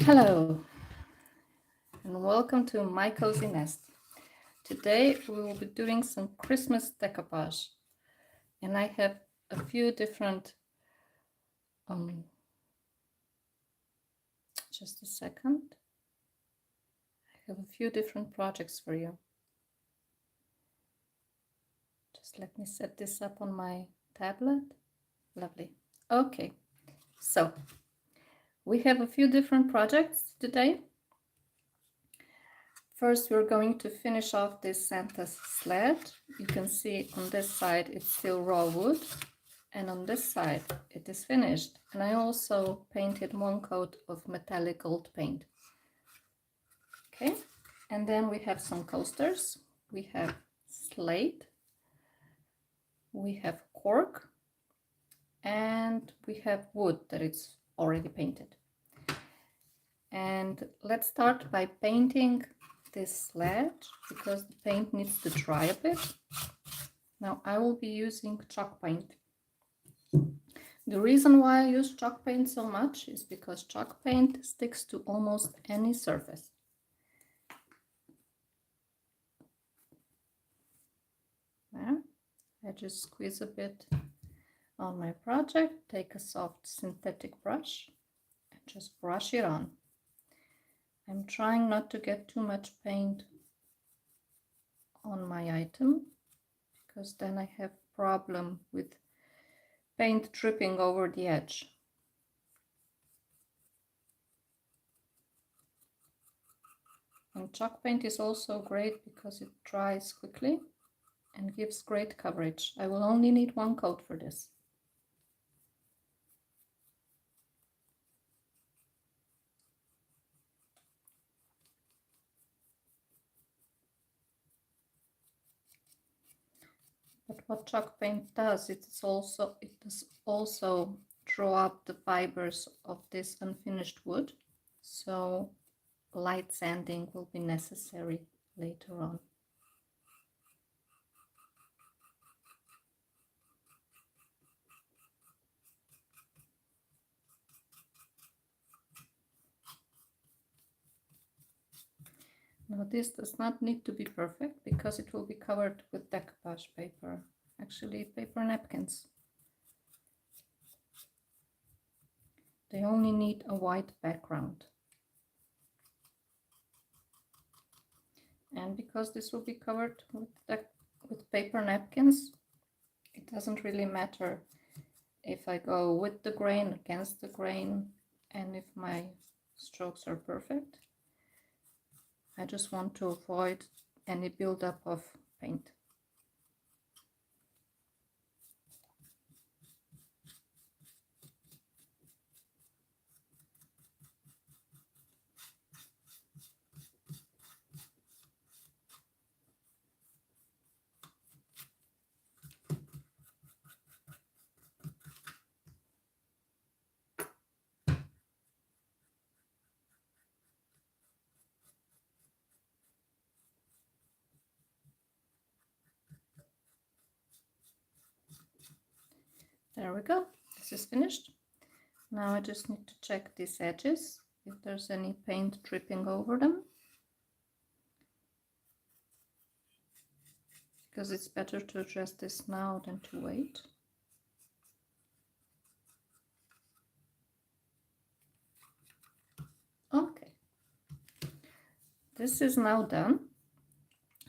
Hello and welcome to my cozy nest. Today we will be doing some Christmas decoupage, and I have a few different just a second. I have a few different projects for you. Just let me set this up on my tablet. Lovely. Okay, so we have a few different projects today. First, we're going to finish off this Santa's sled. You can see on this side it's still raw wood, and on this side it is finished. And I also painted one coat of metallic gold paint. Okay, and then we have some coasters. We have Slate, we have Cork, and we have wood that it's already painted. And let's start by painting this sledge because the paint needs to dry a bit. Now I will be using chalk paint. The reason why I use chalk paint so much is because chalk paint sticks to almost any surface. There, I just squeeze a bit on my project, take a soft synthetic brush and just brush it on. I'm trying not to get too much paint on my item because then I have a problem with paint dripping over the edge. And chalk paint is also great because it dries quickly and gives great coverage. I will only need one coat for this. But what chalk paint does, it does also draw up the fibers of this unfinished wood, so light sanding will be necessary later on. Now this does not need to be perfect because it will be covered with decoupage paper, actually paper napkins. They only need a white background. And because this will be covered with paper napkins, it doesn't really matter if I go with the grain, against the grain, and if my strokes are perfect. I just want to avoid any buildup of paint. There we go, this is finished. Now I just need to check these edges, if there's any paint dripping over them. Because it's better to address this now than to wait. Okay, this is now done.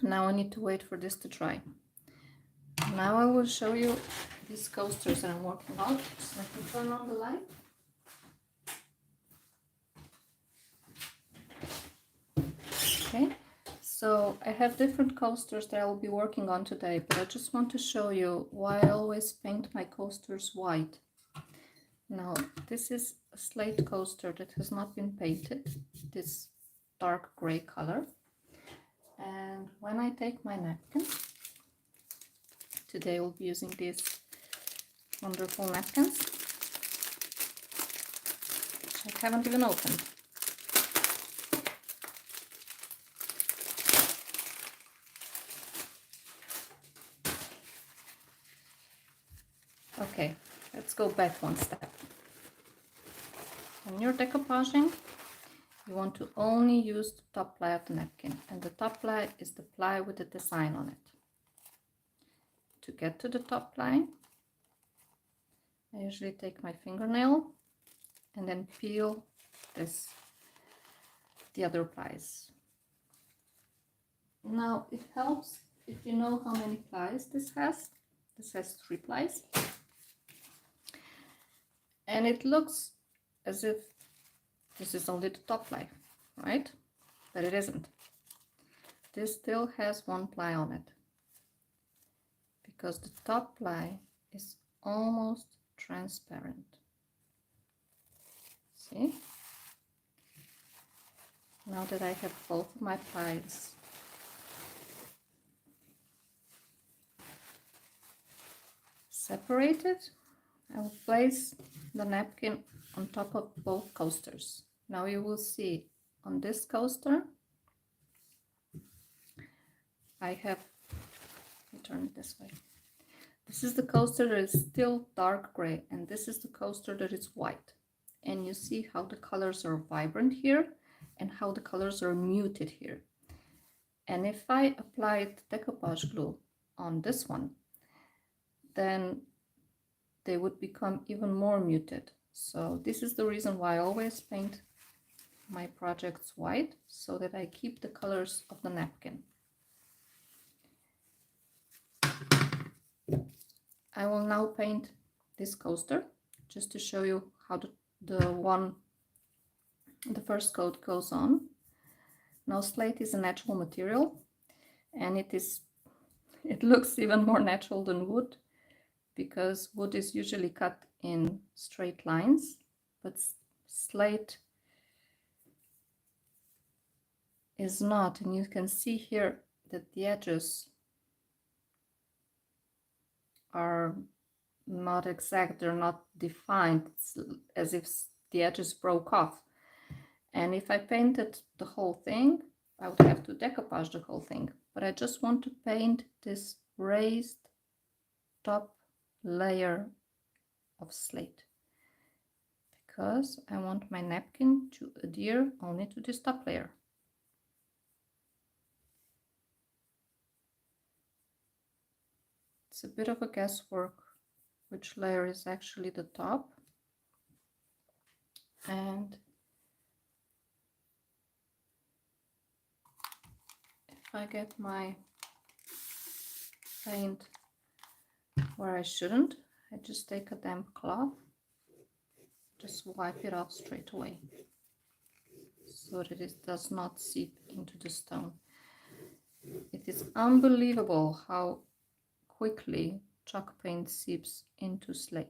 Now I need to wait for this to dry. Now I will show you these coasters that I'm working on. So I can turn on the light. Okay, so I have different coasters that I will be working on today, but I just want to show you why I always paint my coasters white. Now, this is a slate coaster that has not been painted, this dark gray color. And when I take my napkin, today we'll be using these wonderful napkins, which I haven't even opened. Okay, let's go back one step. When you're decoupaging, You want to only use the top ply of the napkin, and the top ply is the ply with the design on it. To get to the top ply, I usually take my fingernail and then peel the other plies. Now it helps if you know how many plies this has. This has 3 plies. And it looks as if this is only the top ply, right? But it isn't. This still has 1 ply on it, because the top ply is almost transparent. See? Now that I have both of my plies separated, I will place the napkin on top of both coasters. Now you will see on this coaster, I have, let me turn it this way. This is the coaster that is still dark gray, and this is the coaster that is white. And you see how the colors are vibrant here and how the colors are muted here. And if I applied decoupage glue on this one, then they would become even more muted. So this is the reason why I always paint my projects white, so that I keep the colors of the napkin. I will now paint this coaster just to show you how the first coat goes on. Now slate is a natural material, and it looks even more natural than wood, because wood is usually cut in straight lines, but slate is not. And you can see here that the edges are not exact, they're not defined. It's as if the edges broke off. And if I painted the whole thing, I would have to decoupage the whole thing. But I just want to paint this raised top layer of slate, because I want my napkin to adhere only to this top layer. It's a bit of a guesswork which layer is actually the top. And if I get my paint where I shouldn't, I just take a damp cloth, just wipe it off straight away, so that it does not seep into the stone. It is unbelievable how quickly chalk paint seeps into slate.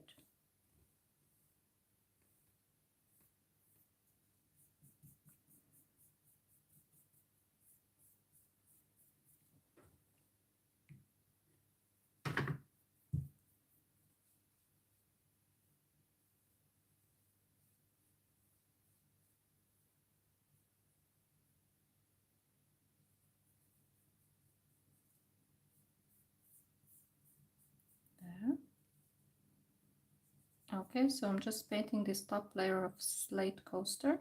Okay, so I'm just painting this top layer of slate coaster,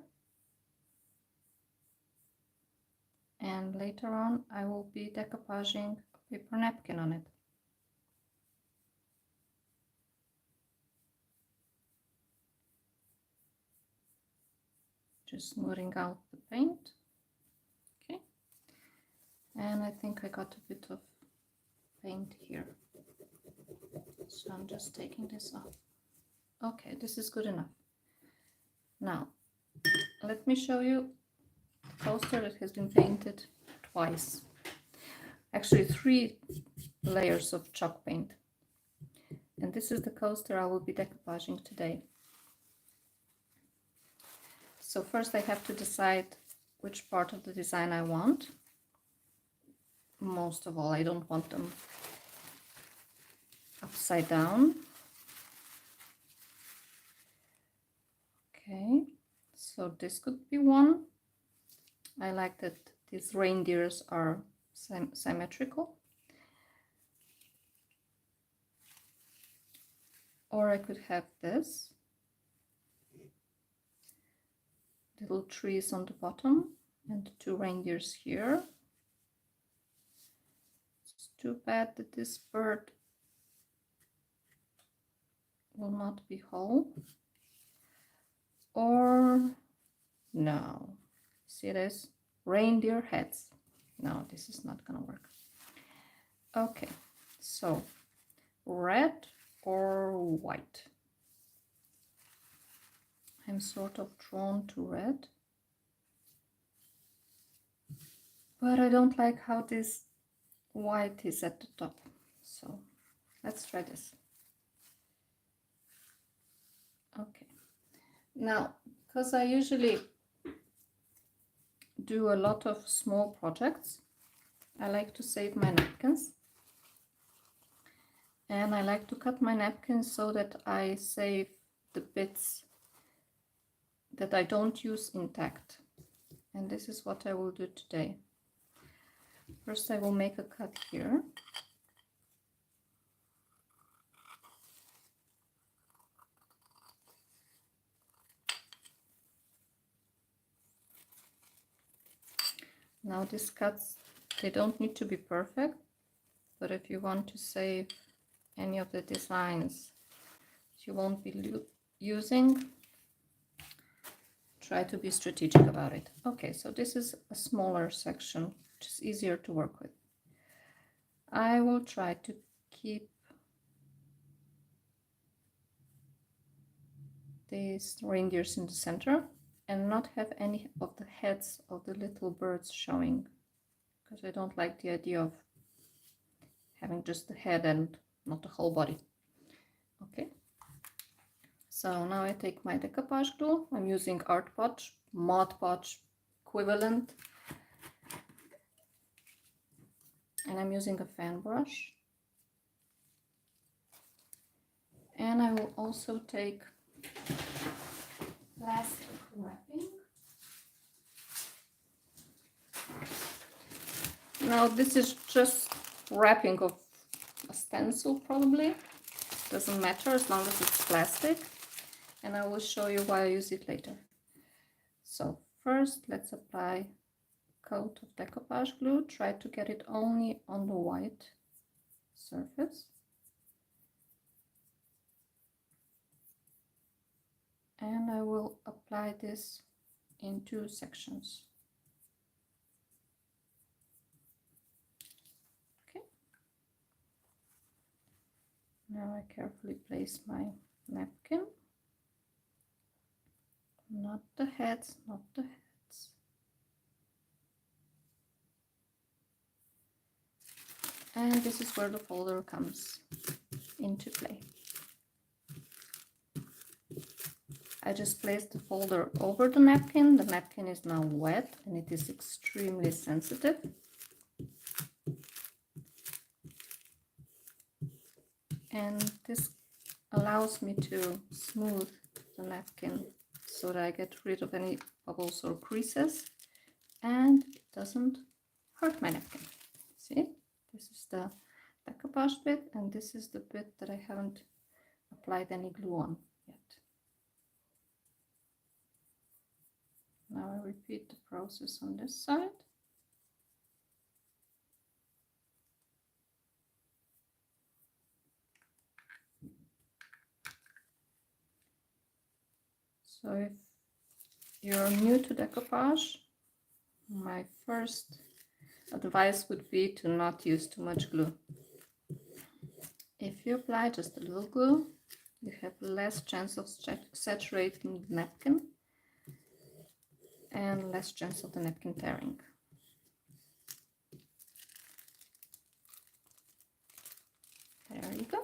and later on I will be decoupaging a paper napkin on it. Just smoothing out the paint. Okay, and I think I got a bit of paint here, so I'm just taking this off. Okay, this is good enough. Now let me show you the coaster that has been painted twice, actually 3 layers of chalk paint. And this is the coaster I will be decoupaging today. So first I have to decide which part of the design I want. Most of all, I don't want them upside down. Okay, so this could be one. I like that these reindeers are symmetrical. Or I could have this. little trees on the bottom and the 2 reindeers here. It's too bad that this bird will not be whole. Or no, see this? Reindeer heads. No, this is not gonna work. Okay, so red or white? I'm sort of drawn to red, but I don't like how this white is at the top. So let's try this. Okay, now because I usually do a lot of small projects, I like to save my napkins, and I like to cut my napkins so that I save the bits that I don't use intact. And this is what I will do today. First I will make a cut here. Now these cuts, they don't need to be perfect, but if you want to save any of the designs you won't be using, try to be strategic about it. Okay, so this is a smaller section, which is easier to work with. I will try to keep these reindeers in the center and not have any of the heads of the little birds showing, because I don't like the idea of having just the head and not the whole body. Okay, so now I take my decoupage glue. I'm using Art Podge, Mod Podge equivalent, and I'm using a fan brush. And I will also take plastic wrapping. Now this is just wrapping of a stencil, probably. Doesn't matter as long as it's plastic. And I will show you why I use it later. So first let's apply a coat of decoupage glue. Try to get it only on the white surface. And I will apply this in 2 sections. Okay. Now I carefully place my napkin. Not the heads, not the heads. And this is where the folder comes into play. I just placed the folder over the napkin. The napkin is now wet and it is extremely sensitive. And this allows me to smooth the napkin so that I get rid of any bubbles or creases and it doesn't hurt my napkin. See, this is the decoupage bit and this is the bit that I haven't applied any glue on yet. Now I repeat the process on this side. So if you're new to decoupage, my first advice would be to not use too much glue. If you apply just a little glue, you have less chance of saturating the napkin and less chance of the napkin tearing. There you go.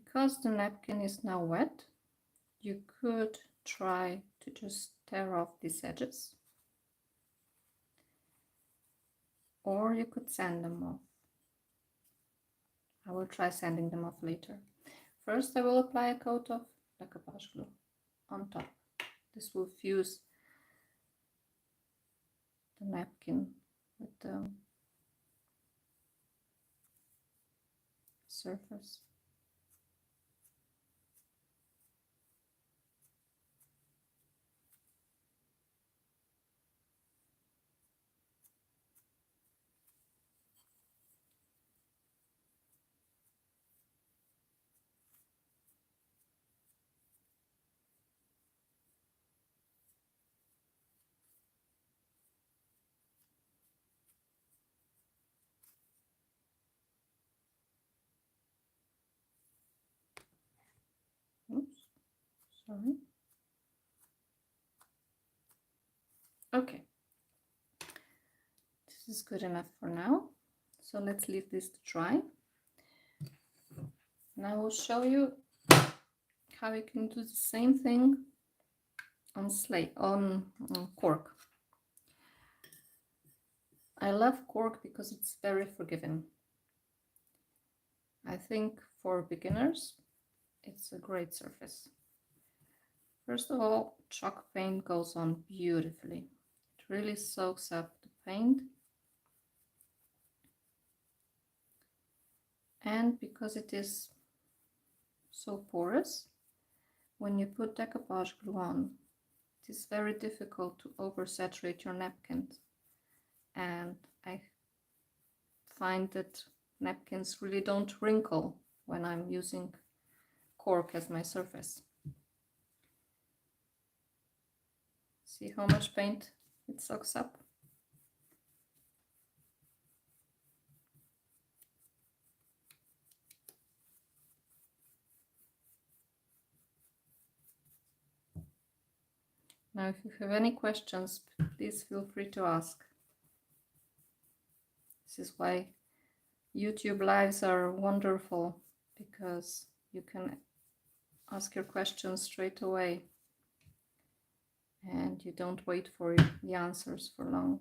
Because the napkin is now wet, you could try to just tear off these edges, or you could sand them off. I will try sanding them off later. First, I will apply a coat of decoupage glue on top. This will fuse the napkin with the surface. Oops, sorry. Okay, this is good enough for now. So let's leave this to dry. And I will show you how you can do the same thing on Slate, on cork. I love cork because it's very forgiving. I think for beginners, it's a great surface. First of all, chalk paint goes on beautifully. It really soaks up the paint. And because it is so porous, when you put decoupage glue on, it is very difficult to oversaturate your napkins. And I find that napkins really don't wrinkle when I'm using cork as my surface. See how much paint it soaks up? Now, if you have any questions, please feel free to ask. This is why YouTube lives are wonderful, because you can ask your questions straight away and you don't wait for the answers for long.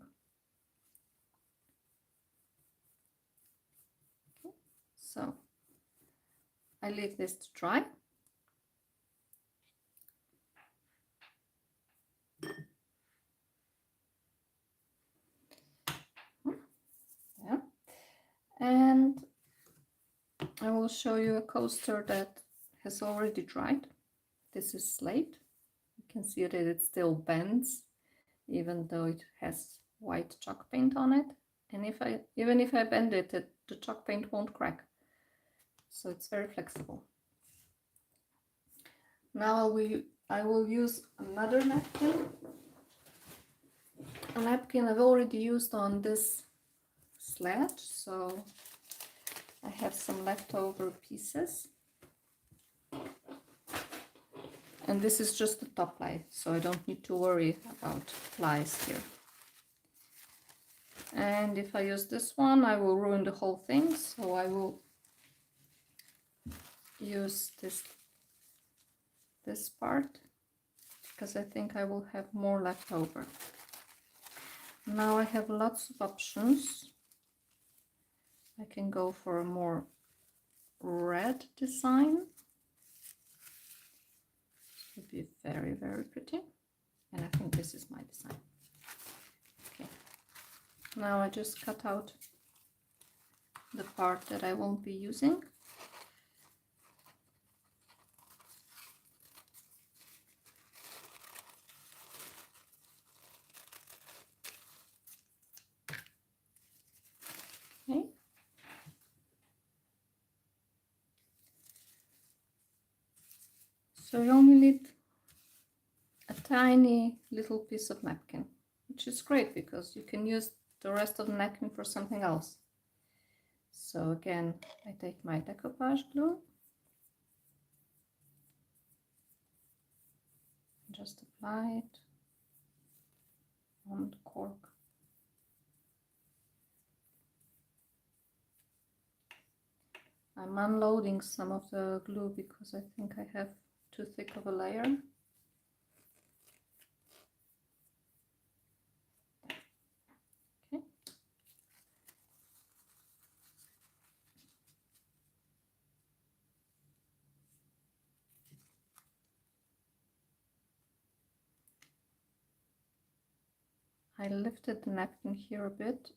Okay. So I leave this to dry. Yeah. And I will show you a coaster that has already dried. This is Slate. You can see that it still bends, even though it has white chalk paint on it. And even if I bend it, the chalk paint won't crack. So it's very flexible. Now I will use another napkin. A napkin I've already used on this sledge, so I have some leftover pieces. And this is just the top layer, so I don't need to worry about flies here. And if I use this one, I will ruin the whole thing, so I will use this part, because I think I will have more left over. Now I have lots of options. I can go for a more red design. This would be very, very pretty. And I think this is my design. Okay. Now I just cut out the part that I won't be using. Okay. So you only need a tiny little piece of napkin, which is great because you can use the rest of the napkin for something else. So again, I take my decoupage glue, just apply it on the cork. I'm unloading some of the glue because I think I have too thick of a layer. Okay. I lifted the napkin here a bit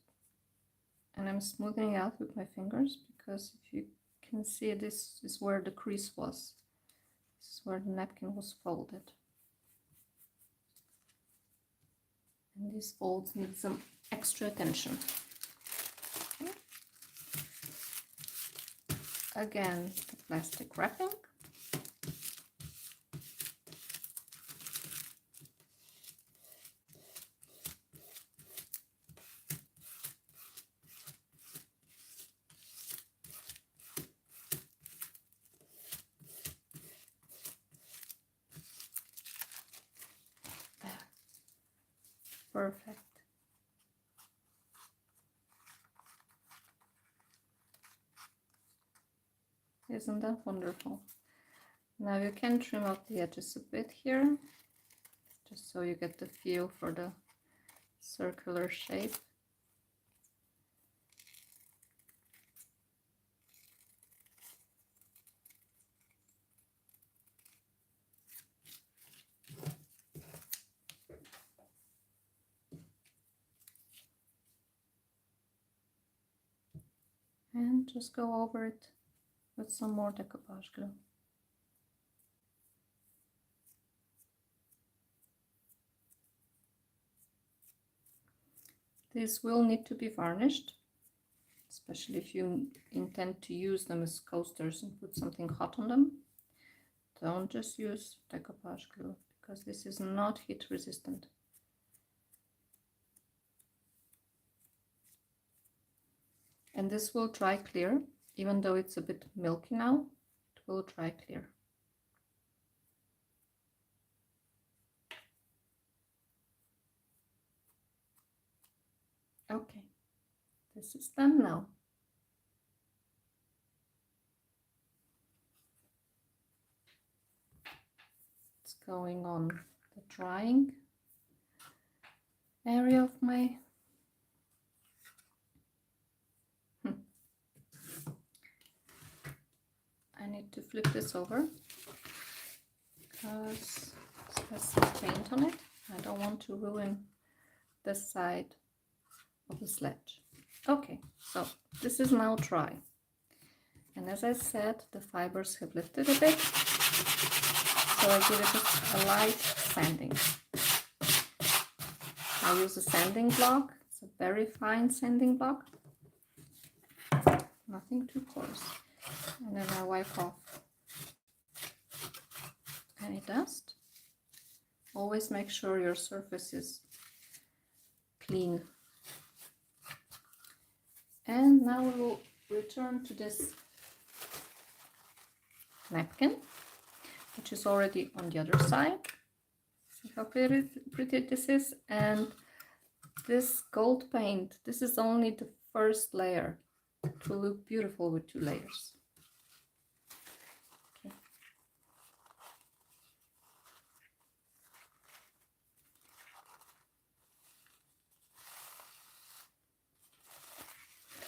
and I'm smoothing out with my fingers, because if you can see this is where the crease was. This is where the napkin was folded. And these folds need some extra attention. Okay. Again, the plastic wrapping. Perfect. Isn't that wonderful? Now you can trim off the edges a bit here, just so you get the feel for the circular shape. And just go over it with some more decoupage glue. These will need to be varnished, especially if you intend to use them as coasters and put something hot on them. Don't just use decoupage glue, because this is not heat resistant. And this will dry clear, even though it's a bit milky now, it will dry clear. Okay, this is done now. It's going on the drying area of my I need to flip this over because it has some paint on it. I don't want to ruin the side of the sledge. Okay, so this is now dry. And as I said, the fibers have lifted a bit. So I give it just a light sanding. I use a sanding block. It's a very fine sanding block. Nothing too coarse. And then I wipe off any dust. Always make sure your surface is clean. And now we will return to this napkin, which is already on the other side. See how pretty this is? And this gold paint, this is only the first layer. It will look beautiful with 2 layers. Okay.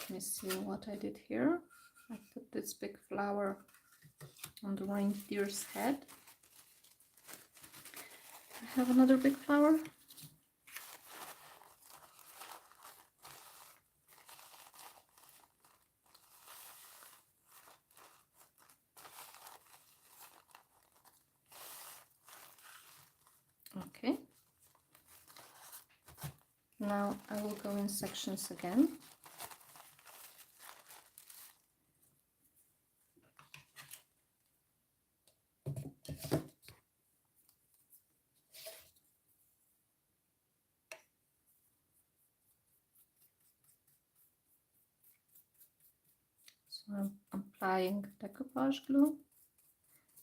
Let me see what I did here. I put this big flower on the reindeer's head. I have another big flower. Okay. Now I will go in sections again. So I'm applying decoupage glue.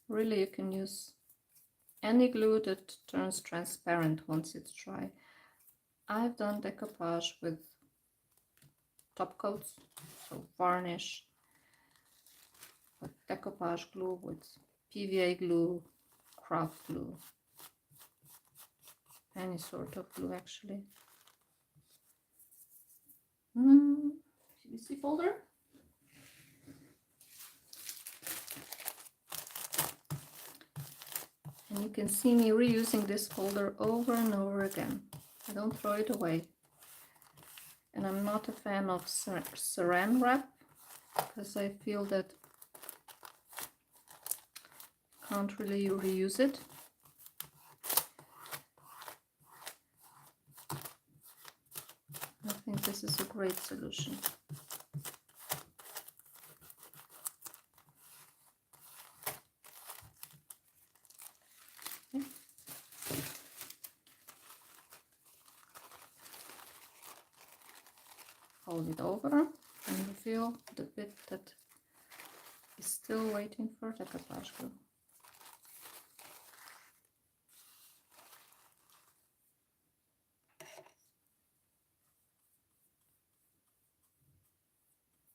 Really, you can use any glue that turns transparent once it's dry. I've done decoupage with top coats, so varnish, with decoupage glue, with PVA glue, craft glue, any sort of glue actually. PVC folder. And you can see me reusing this folder over and over again. I don't throw it away. And I'm not a fan of saran wrap because I feel that can't really reuse it. I think this is a great solution. Okay. Fold it over and reveal the bit that is still waiting for decoupage glue.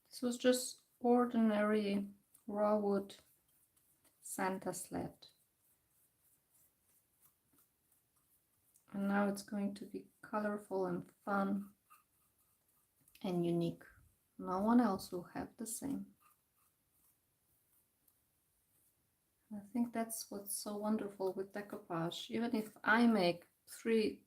This was just ordinary raw wood Santa sled. And now it's going to be colorful and fun and unique. No one else will have the same. I think that's what's so wonderful with decoupage. Even if I make three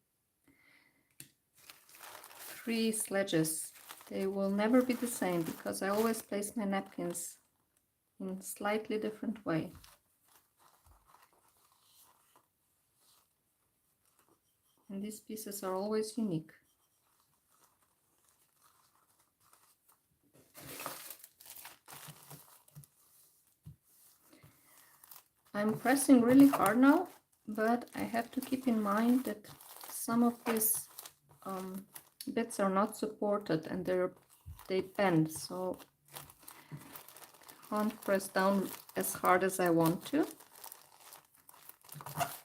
sledges, they will never be the same because I always place my napkins in a slightly different way. And these pieces are always unique. I'm pressing really hard now, but I have to keep in mind that some of these bits are not supported and they bend, so I can't press down as hard as I want to.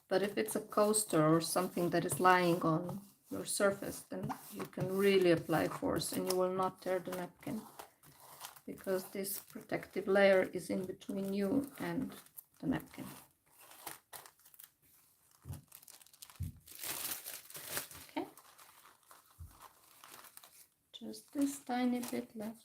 But if it's a coaster or something that is lying on your surface, then you can really apply force and you will not tear the napkin, because this protective layer is in between you and the napkin. Okay, just this tiny bit left.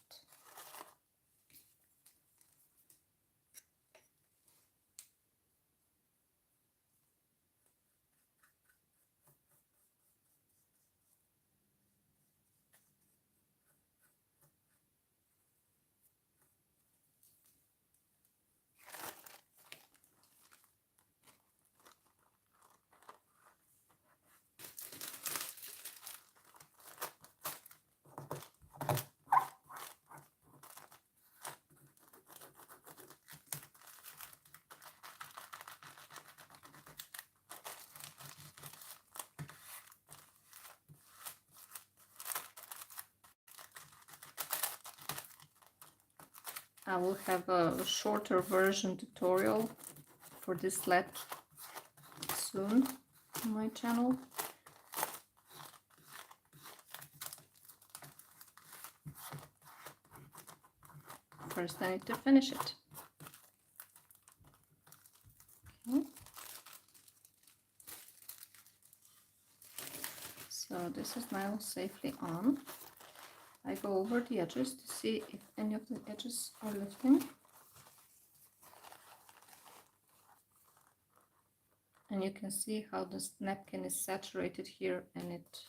I will have a shorter version tutorial for this sled soon on my channel. First I need to finish it. Okay. So this is now safely on. I go over the edges to see if any of the edges are lifting. And you can see how this napkin is saturated here and it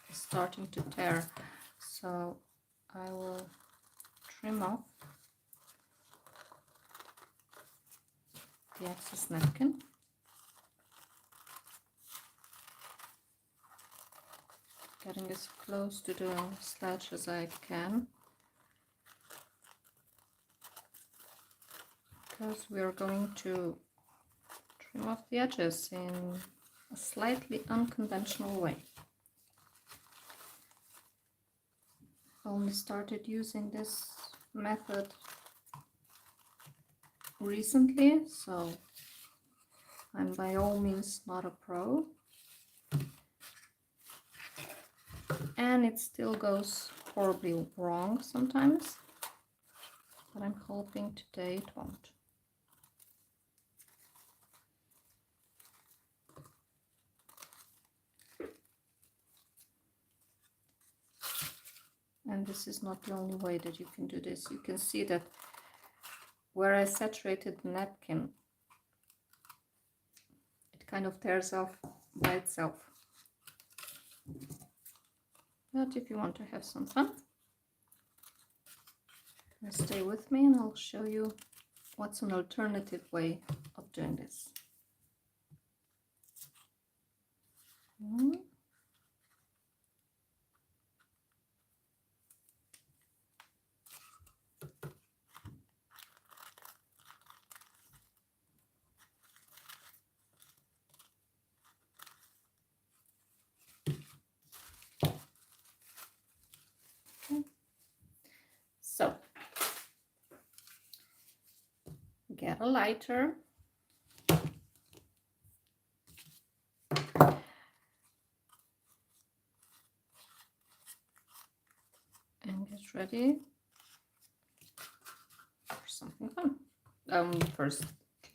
is starting to tear. So I will trim off the excess napkin. Getting as close to the sledge as I can, because we are going to trim off the edges in a slightly unconventional way. I only started using this method recently, so I'm by all means not a pro. And it still goes horribly wrong sometimes, but I'm hoping today it won't. And this is not the only way that you can do this. You can see that where I saturated the napkin, it kind of tears off by itself. But if you want to have some fun, stay with me and I'll show you what's an alternative way of doing this? So, get a lighter. And get ready for something fun. First,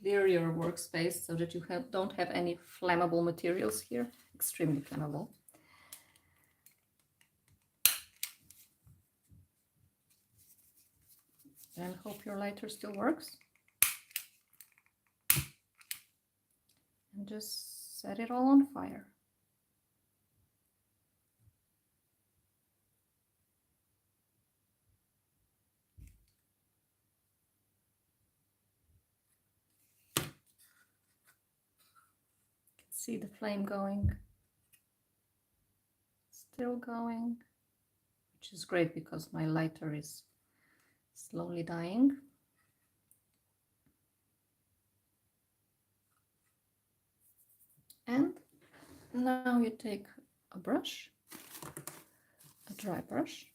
clear your workspace so that you don't have any flammable materials here. Extremely flammable. And hope your lighter still works. And just set it all on fire. See the flame going, still going, which is great because my lighter is slowly dying. And now you take a brush, a dry brush,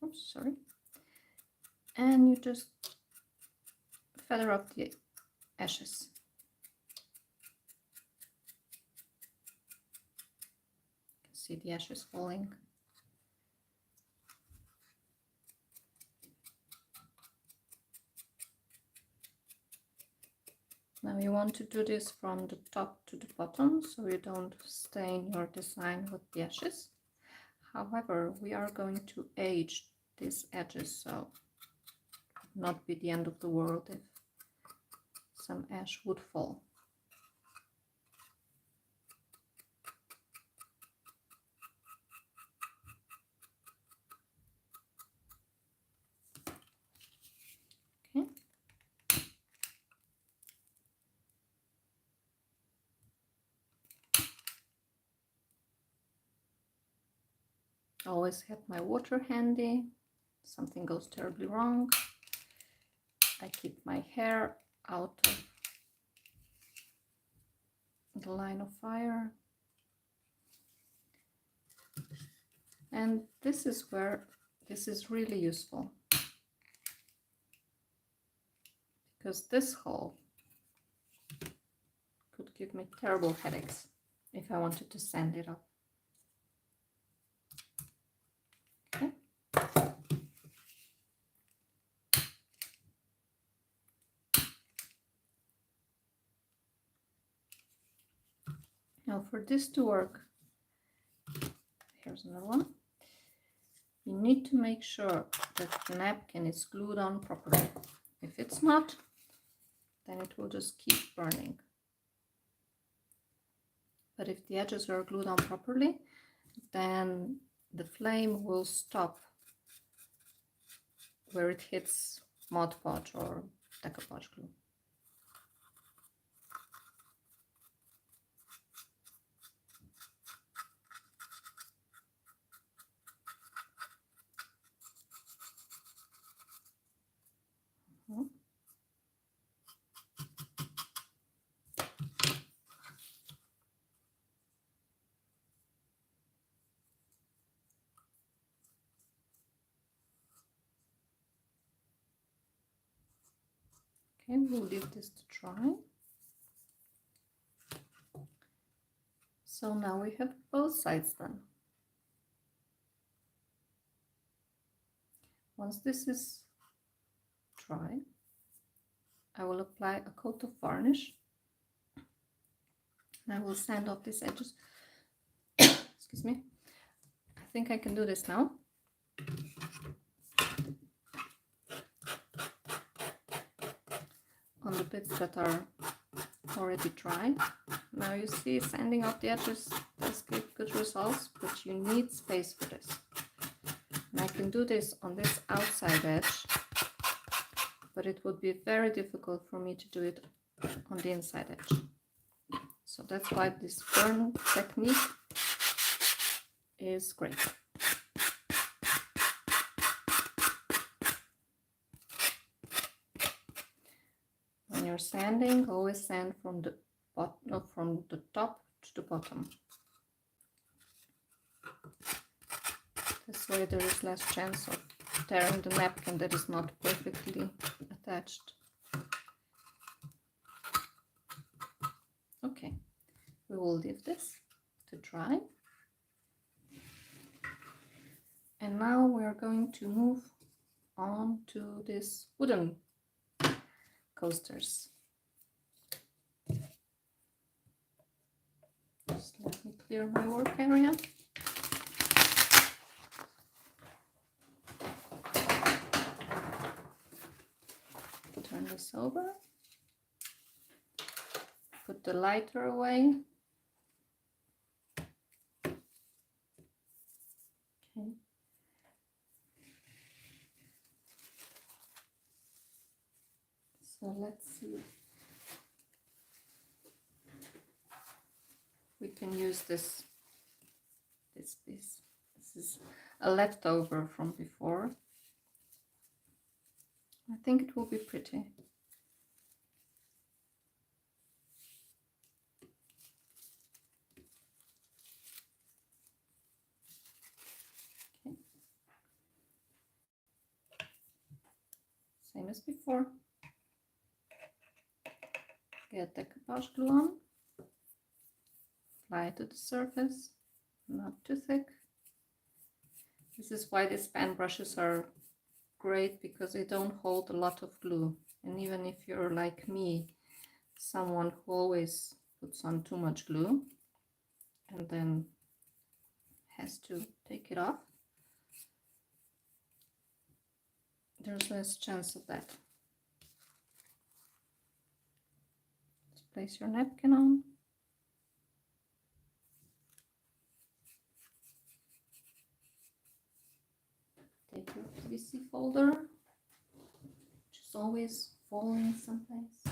oops, sorry, and you just feather up the ashes. See the ashes falling. Now you want to do this from the top to the bottom so you don't stain your design with the ashes. However, we are going to age these edges, so it would not be the end of the world if some ash would fall. Always have my water handy. Something goes terribly wrong. I keep my hair out of the line of fire. And this is where this is really useful, because this hole could give me terrible headaches if I wanted to sand it up. Okay. Now for this to work, here's another one. You need to make sure that the napkin is glued on properly. If it's not, then it will just keep burning. But if the edges are glued on properly, then the flame will stop where it hits Mod Podge or Decoupage glue. Okay, we'll leave this to dry. So now we have both sides done. Once this is dry, I will apply a coat of varnish. And I will sand off these edges. Excuse me. I think I can do this now. On the bits that are already dry. Now you see sanding off the edges does give good results, but you need space for this. And I can do this on this outside edge but it would be very difficult for me to do it on the inside edge. So that's why this burn technique is great. When you're sanding, always sand from the bottom, from the top to the bottom. This way there is less chance of tearing the napkin that is not perfectly attached. Okay, we will leave this to dry. And now we are going to move on to this wooden coasters. Just let me clear my work area. Turn this over. Put the lighter away. Okay. So let's see. We can use this piece. This is a leftover from before. I think it will be pretty. Okay. Same as before. Get decoupage glue on. Apply it to the surface, not too thick. This is why these fan brushes are great, because they don't hold a lot of glue. And even if you're like me, someone who always puts on too much glue and then has to take it off, there's less chance of that. Just place your napkin on. Take your PVC folder, which is always falling someplace.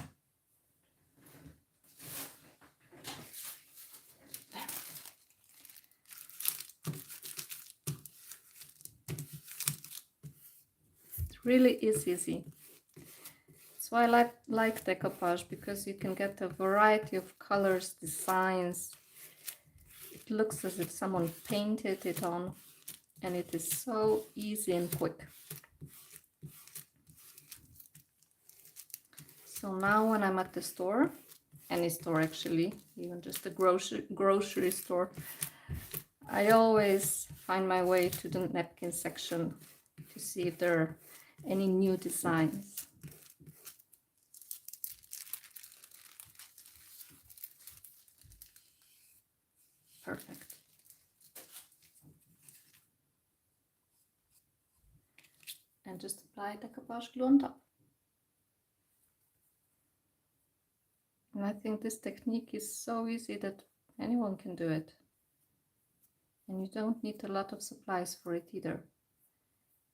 There. It really is easy. That's why I like decoupage, because you can get a variety of colors, designs. It looks as if someone painted it on. And it is so easy and quick. So now when I'm at the store, any store actually, even just a grocery store, I always find my way to the napkin section to see if there are any new designs. Perfect. And just apply decoupage glue on top. And I think this technique is so easy that anyone can do it. And you don't need a lot of supplies for it either.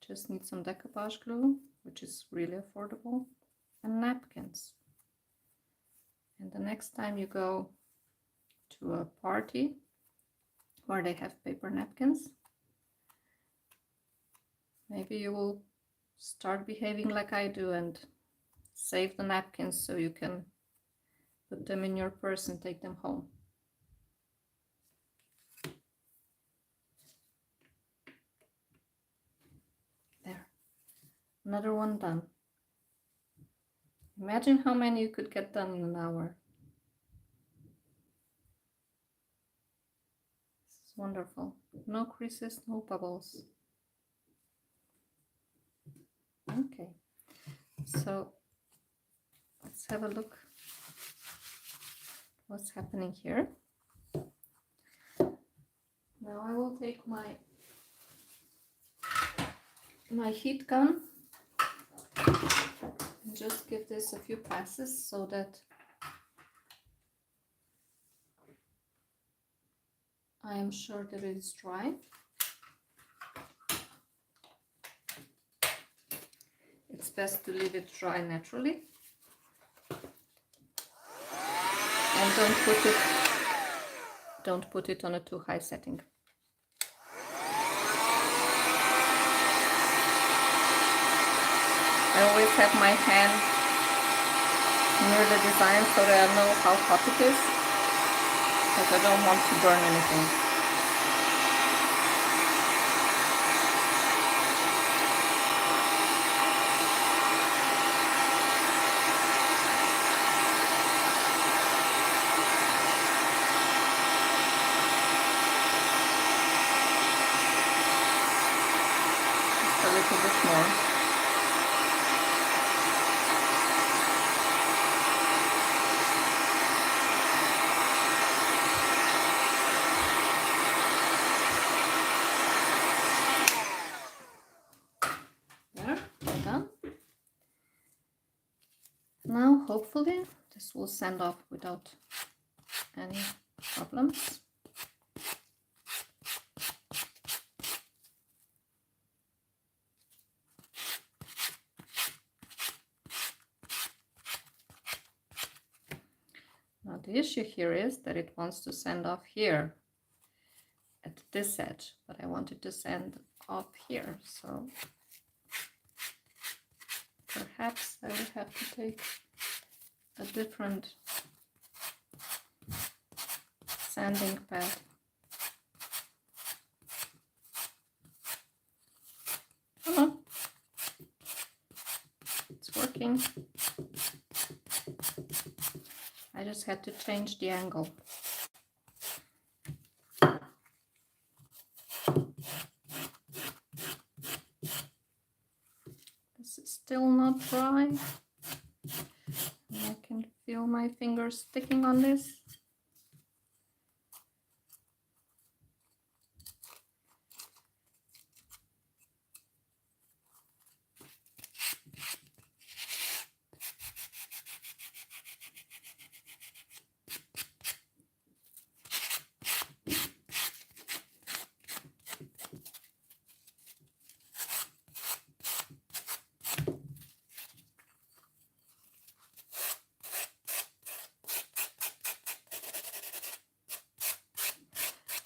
Just need some decoupage glue, which is really affordable, and napkins. And the next time you go to a party where they have paper napkins, maybe you will start behaving like I do and save the napkins so you can put them in your purse and take them home. There, another one done. Imagine how many you could get done in an hour. This is wonderful. No creases, no bubbles. Okay, so let's have a look what's happening here. Now I will take my heat gun and just give this a few passes so that I am sure that it is dry. It It's best to leave it dry naturally. And don't put it on a too high setting. I always have my hand near the design so that I know how hot it is, because I don't want to burn anything. Just a little bit more. Now, hopefully, this will sand off without any problems. Now, the issue here is that it wants to sand off here at this edge, but I want it to sand off here, so perhaps I will have to take a different sanding pad. Oh, it's working. I just had to change the angle. This is still not dry. I can feel my fingers sticking on this.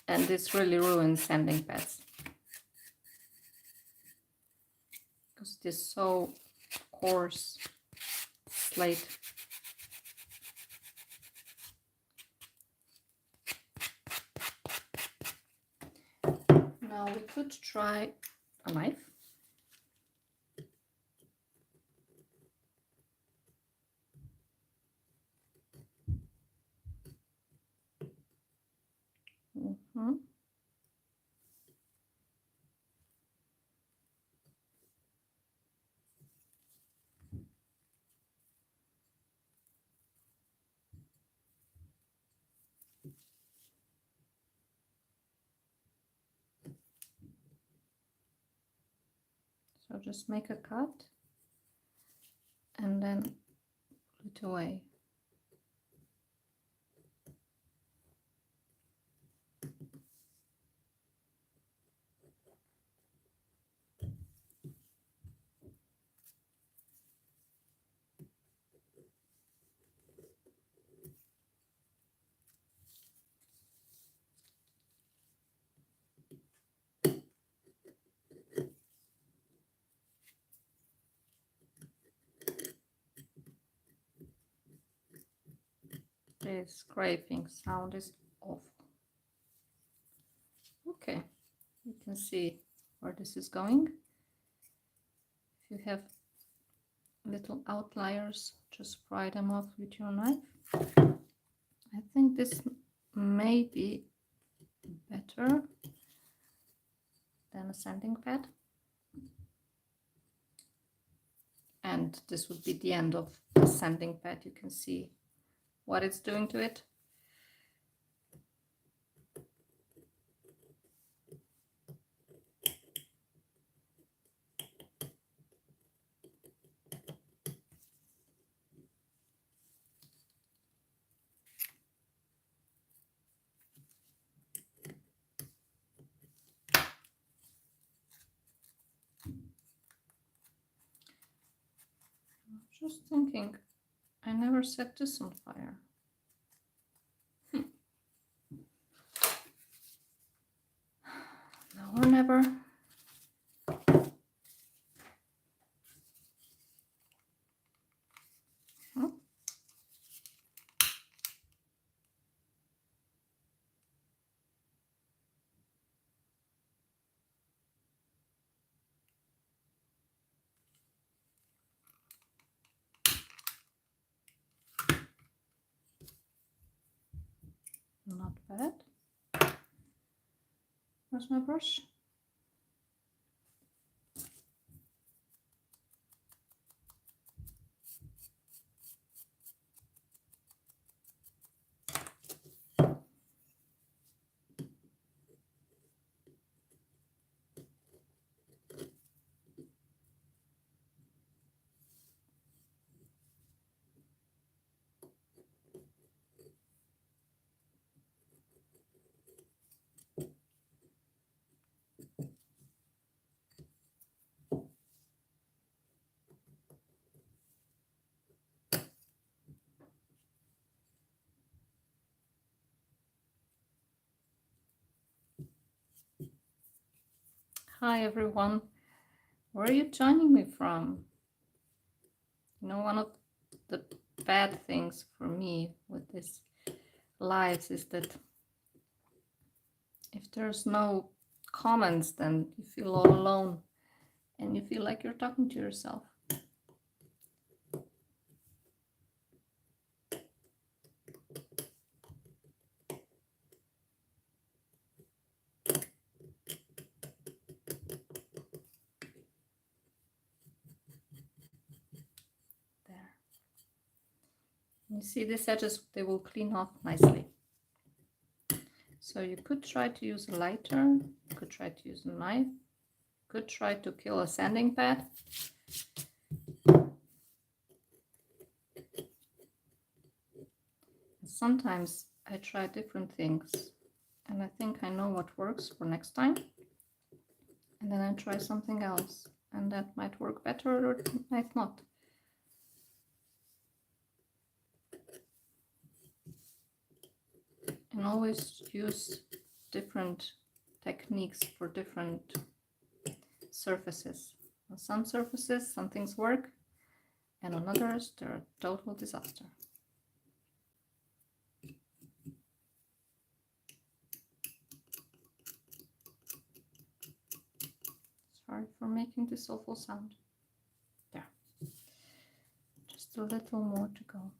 And this really ruins sanding pads, because it is so coarse slate. Now we could try a knife. So just make a cut and then put it away. This scraping sound is awful. Okay, you can see where this is going. If you have little outliers, just pry them off with your knife. I think this may be better than a sanding pad. And this would be the end of the sanding pad. You can see what it's doing to it. Just thinking, I never set this on fire. Now or never. Not bad. Where's my brush? Hi everyone, where are you joining me from? You know, one of the bad things for me with this lives is that if there's no comments, then you feel all alone and you feel like you're talking to yourself. You see these edges, they will clean off nicely. So you could try to use a lighter, you could try to use a knife, you could try to kill a sanding pad. And sometimes I try different things and I think I know what works for next time. And then I try something else and that might work better or it might not. And always use different techniques for different surfaces. On some surfaces, some things work, and on others, they're a total disaster. Sorry for making this awful sound. There. Just a little more to go.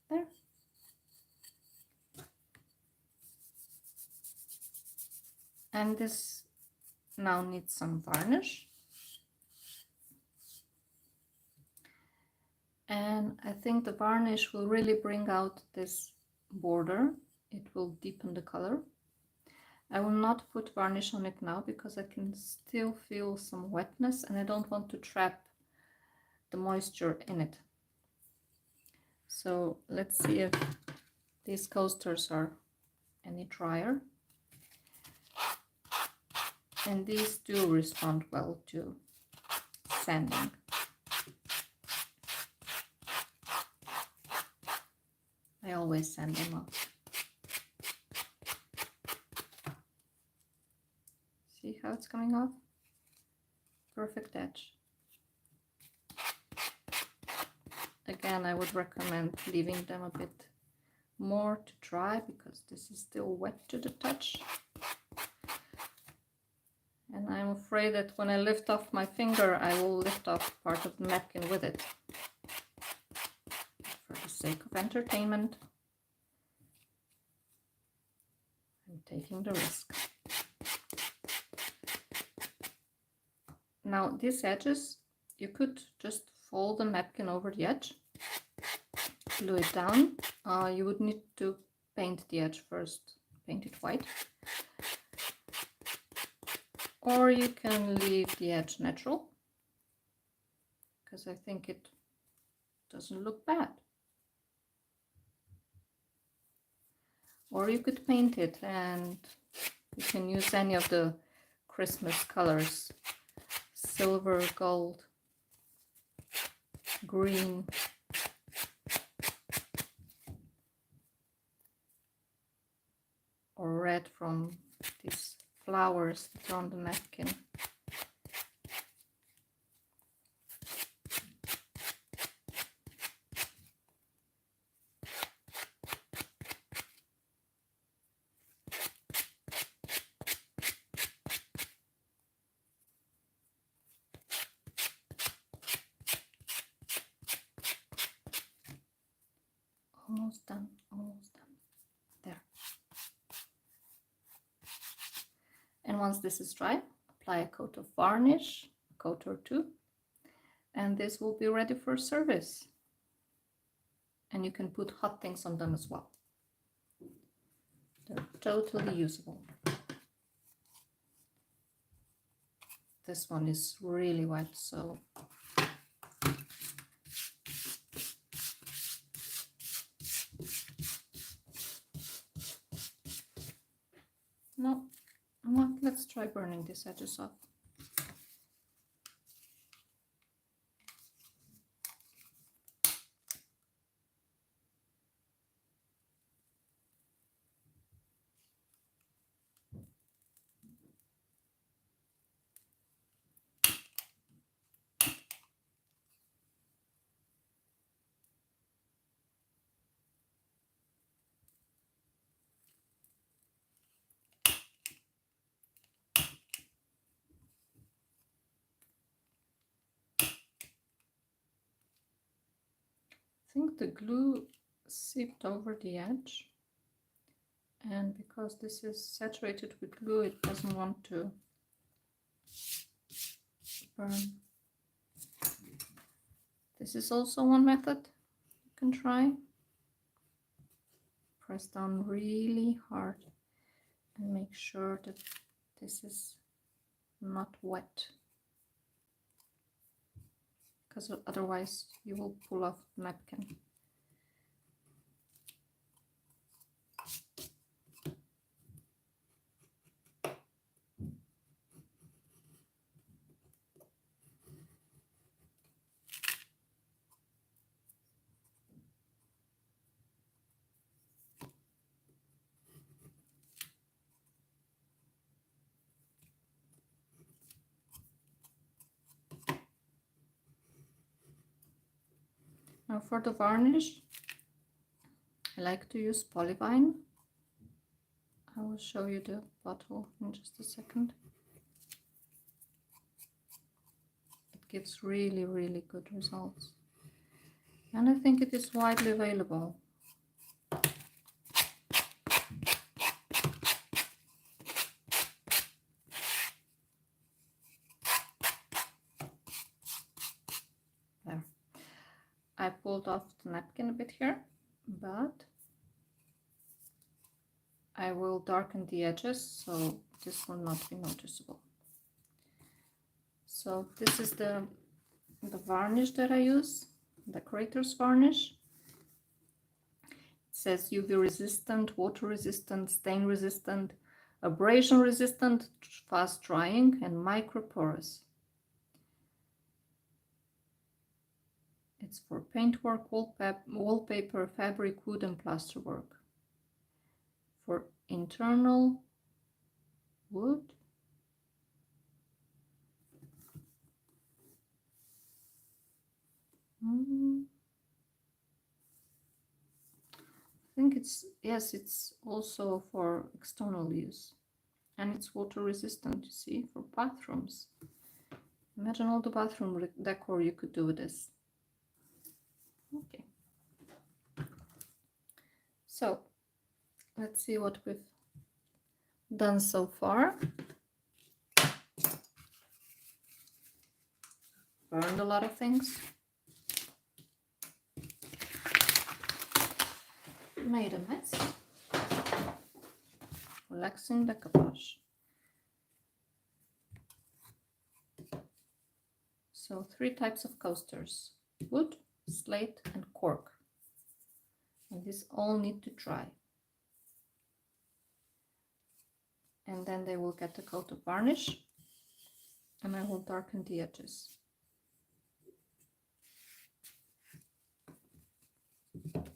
There. And this now needs some varnish. And I think the varnish will really bring out this border. It will deepen the color. I will not put varnish on it now because I can still feel some wetness and I don't want to trap the moisture in it. So let's see if these coasters are any drier. And these do respond well to sanding. I always sand them off. See how it's coming off? Perfect edge. Again, I would recommend leaving them a bit more to dry because this is still wet to the touch. And I'm afraid that when I lift off my finger, I will lift off part of the napkin with it. For the sake of entertainment, I'm taking the risk. Now these edges, you could just fold the napkin over the edge, glue it down. You would need to paint the edge first, paint it white. Or you can leave the edge natural, because I think it doesn't look bad. or you could paint it, and you can use any of the Christmas colors: silver, gold, green, or red from these flowers that are on the napkin. Almost done, almost done. There. And once this is dry, apply a coat of varnish, a coat or two, and this will be ready for service. And you can put hot things on them as well. They're totally usable. This one is really wet, so no, let's try burning these edges off. I think the glue seeped over the edge, and because this is saturated with glue, it doesn't want to burn. This is also one method you can try. Press down really hard and make sure that this is not wet, because otherwise you will pull off the napkin. Now for the varnish, I like to use polyvine. I will show you the bottle in just a second. It gives really, really good results. And I think it is widely available. There. I pulled off the napkin a bit here, but I will darken the edges so this will not be noticeable. So this is the varnish that I use, decorator's varnish. It says UV resistant, water resistant, stain resistant, abrasion resistant, fast drying, and microporous. It's for paintwork, wallpaper, fabric, wood, and plasterwork. For internal wood, I think it's, yes, it's also for external use, and it's water resistant, you see, for bathrooms. Imagine all the bathroom decor you could do with this. Okay, so let's see what we've done so far. Burned a lot of things. Made a mess. Relaxing decoupage. So 3 types of coasters: wood, slate, and cork. And these all need to dry. and then they will get a coat of varnish, and I will darken the edges.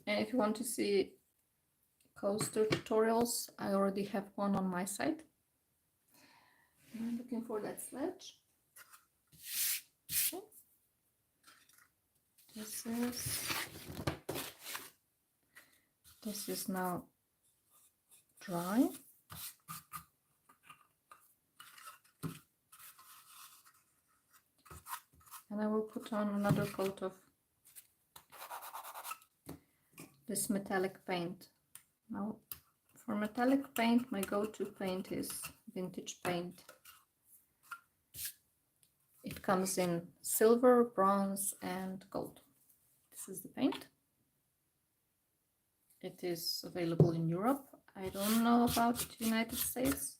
And if you want to see coaster tutorials, I already have one on my site. I'm looking for that sledge. Okay. This is now dry. And I will put on another coat of this metallic paint. Now, for metallic paint, my go-to paint is vintage paint. It comes in silver, bronze, and gold. This is the paint. It is available in Europe. I don't know about the United States,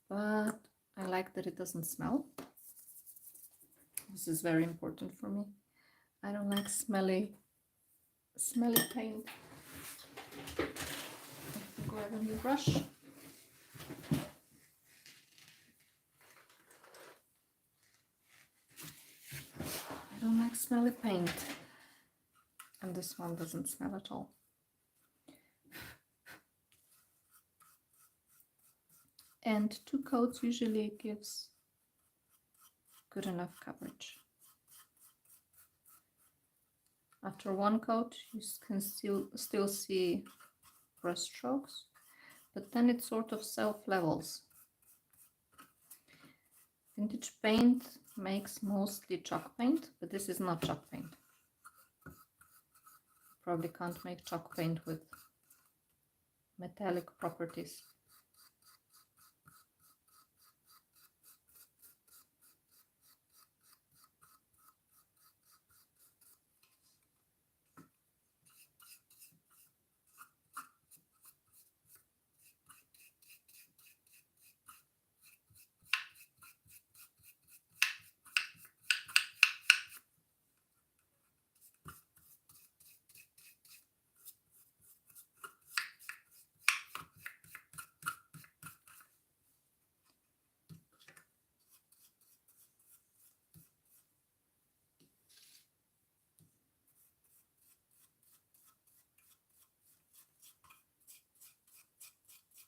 but I like that it doesn't smell. This is very important for me. I don't like smelly paint. Grab a new brush. I don't like smelly paint. And this one doesn't smell at all. And 2 coats usually gives good enough coverage. After 1 coat, you can still see brush strokes, but then it sort of self-levels. Vintage paint makes mostly chalk paint, but this is not chalk paint. Probably can't make chalk paint with metallic properties.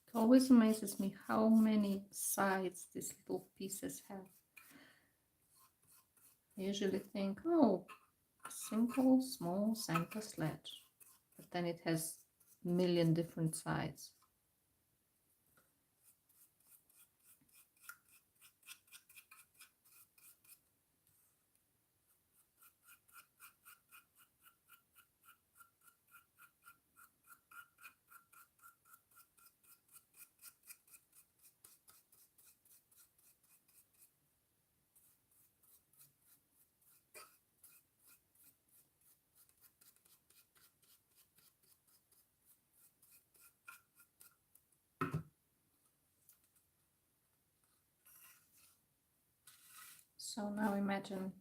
It always amazes me how many sides these little pieces have. I usually think, oh, simple, small Santa sledge. But then it has a million different sides. So now imagine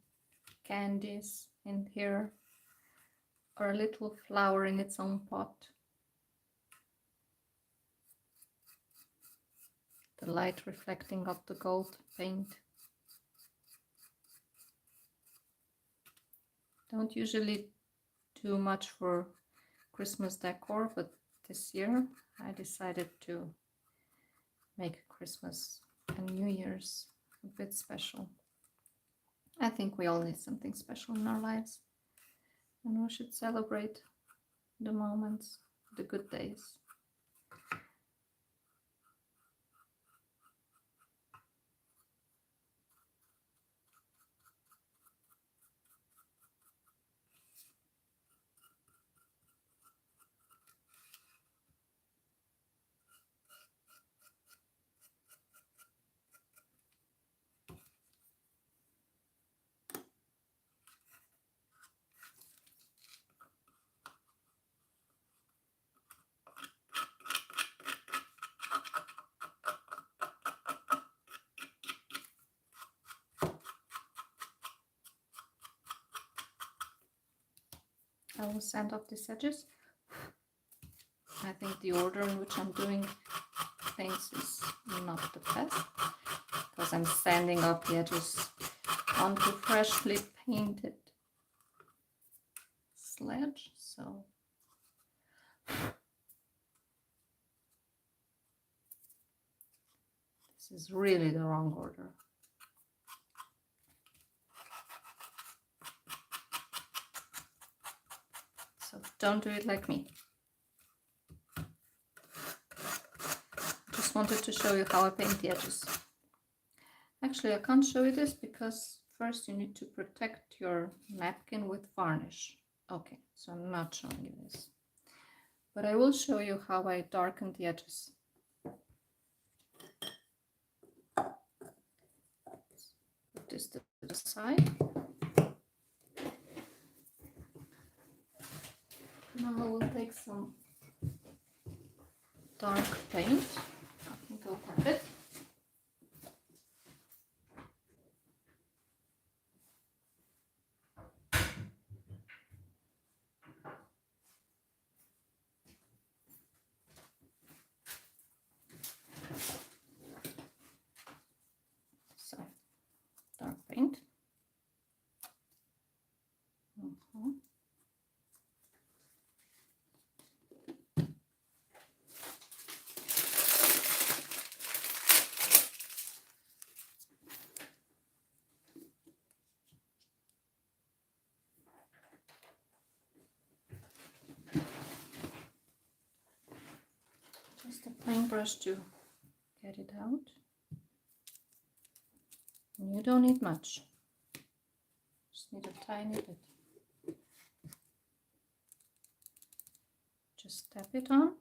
candies in here, or a little flower in its own pot. The light reflecting off the gold paint. Don't usually do much for Christmas decor, but this year I decided to make Christmas and New Year's a bit special. I think we all need something special in our lives, and we should celebrate the moments, the good days. I will sand off these edges. I think the order in which I'm doing things is not the best, because I'm sanding up the edges onto freshly painted sledge, so this is really the wrong order. So don't do it like me. Just wanted to show you how I paint the edges. Actually, I can't show you this because first you need to protect your napkin with varnish. Okay, so I'm not showing you this. But I will show you how I darken the edges. Put this to the side. Now I will take some dark paint. I think I'll have it. So, dark paint. Just a plain brush to get it out. And you don't need much. Just need a tiny bit. Just tap it on.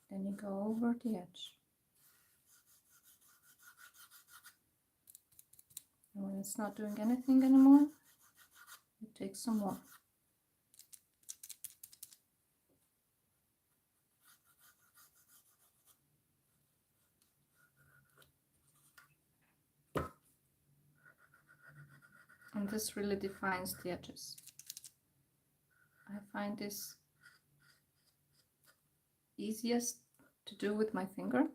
Then you go over the edge. And when it's not doing anything anymore, you take some more. And this really defines the edges. I find this easiest to do with my finger.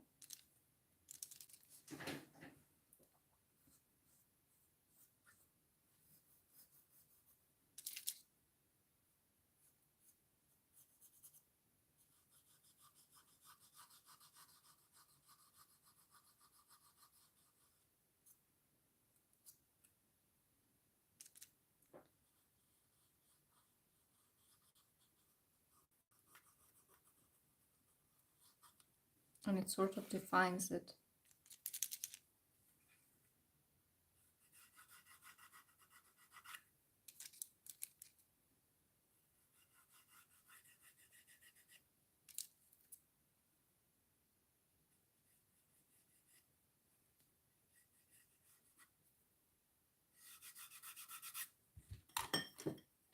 And it sort of defines it.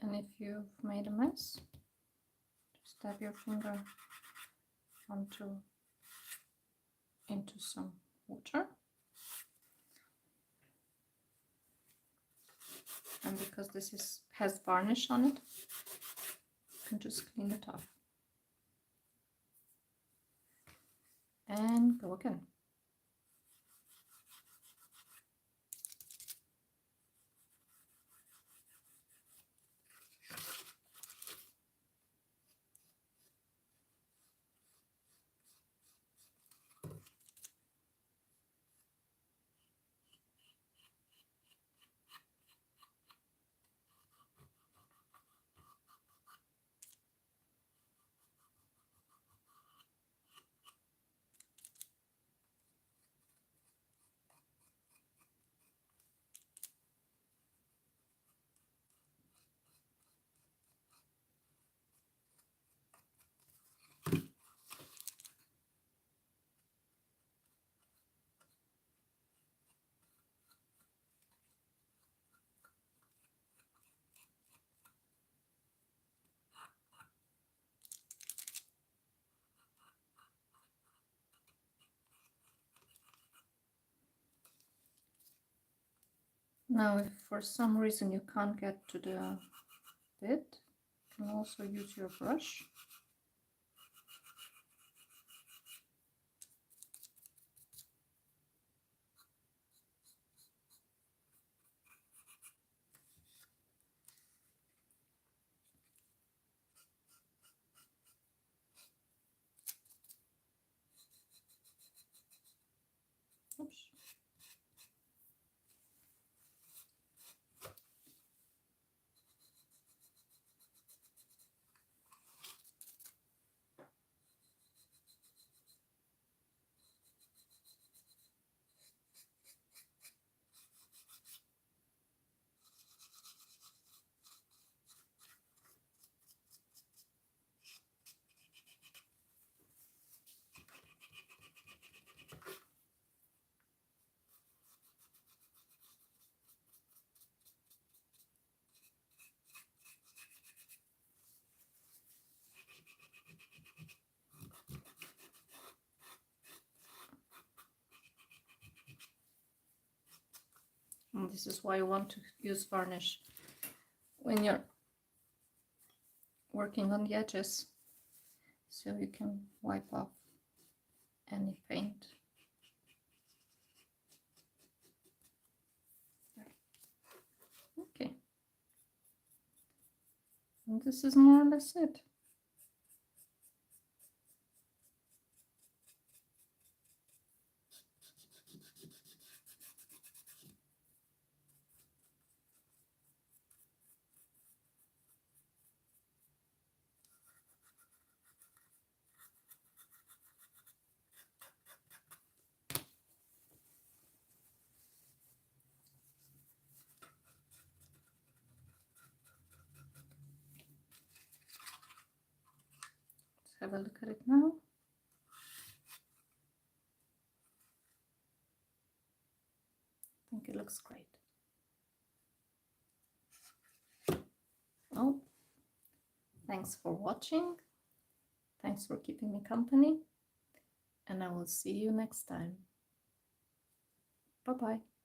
And if you've made a mess, just dab your finger into some water. And because this has varnish on it, you can just clean it off. And go again. Now, if for some reason you can't get to the bit, And also use your brush. Oops. And this is why you want to use varnish when you're working on the edges, so you can wipe off any paint. Okay, and this is more or less it. Have a look at it now. I think it looks great. Oh, thanks for watching. Thanks for keeping me company. And I will see you next time. Bye-bye.